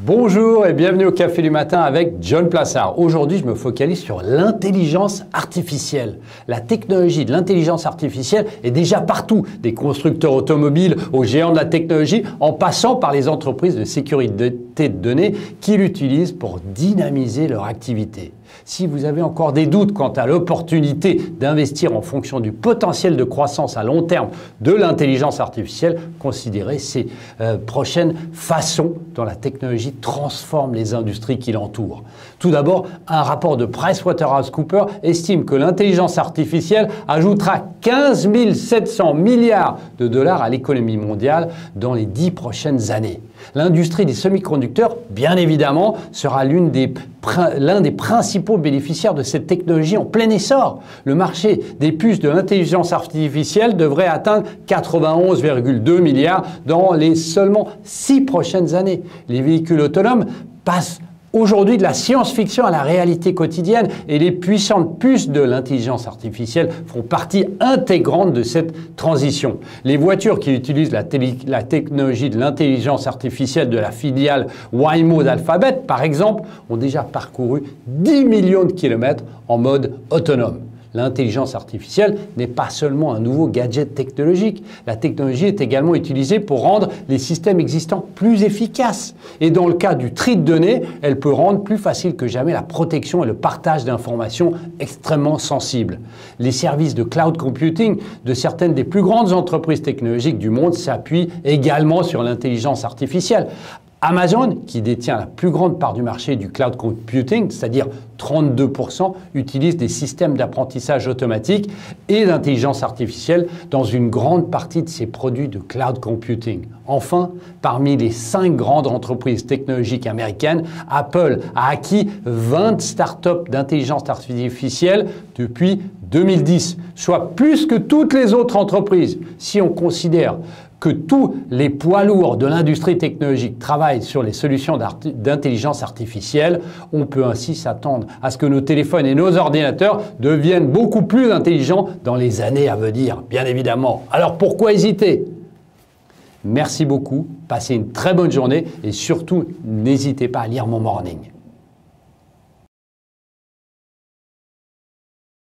Bonjour et bienvenue au Café du Matin avec John Plassard. Aujourd'hui, je me focalise sur l'intelligence artificielle. La technologie de l'intelligence artificielle est déjà partout, des constructeurs automobiles aux géants de la technologie, en passant par les entreprises de sécurité de données qui l'utilisent pour dynamiser leur activité. Si vous avez encore des doutes quant à l'opportunité d'investir en fonction du potentiel de croissance à long terme de l'intelligence artificielle, considérez ces prochaines façons dont la technologie transforme les industries qui l'entourent. Tout d'abord, un rapport de PricewaterhouseCoopers estime que l'intelligence artificielle ajoutera 15 700 milliards de dollars à l'économie mondiale dans les 10 prochaines années. L'industrie des semi-conducteurs, bien évidemment, sera l'un des principaux bénéficiaires de cette technologie en plein essor. Le marché des puces de l'intelligence artificielle devrait atteindre 91,2 milliards dans les seulement 6 prochaines années. Les véhicules autonomes passent aujourd'hui de la science-fiction à la réalité quotidienne et les puissantes puces de l'intelligence artificielle font partie intégrante de cette transition. Les voitures qui utilisent la technologie de l'intelligence artificielle de la filiale Waymo d'Alphabet, par exemple, ont déjà parcouru 10 millions de kilomètres en mode autonome. L'intelligence artificielle n'est pas seulement un nouveau gadget technologique. La technologie est également utilisée pour rendre les systèmes existants plus efficaces. Et dans le cas du tri de données, elle peut rendre plus facile que jamais la protection et le partage d'informations extrêmement sensibles. Les services de cloud computing de certaines des plus grandes entreprises technologiques du monde s'appuient également sur l'intelligence artificielle. Amazon, qui détient la plus grande part du marché du cloud computing, c'est-à-dire 32%, utilise des systèmes d'apprentissage automatique et d'intelligence artificielle dans une grande partie de ses produits de cloud computing. Enfin, parmi les 5 grandes entreprises technologiques américaines, Apple a acquis 20 startups d'intelligence artificielle depuis 2010, soit plus que toutes les autres entreprises. Si on considère que tous les poids lourds de l'industrie technologique travaillent sur les solutions d'intelligence artificielle, on peut ainsi s'attendre à ce que nos téléphones et nos ordinateurs deviennent beaucoup plus intelligents dans les années à venir, bien évidemment. Alors pourquoi hésiter ? Merci beaucoup, passez une très bonne journée et surtout n'hésitez pas à lire mon morning.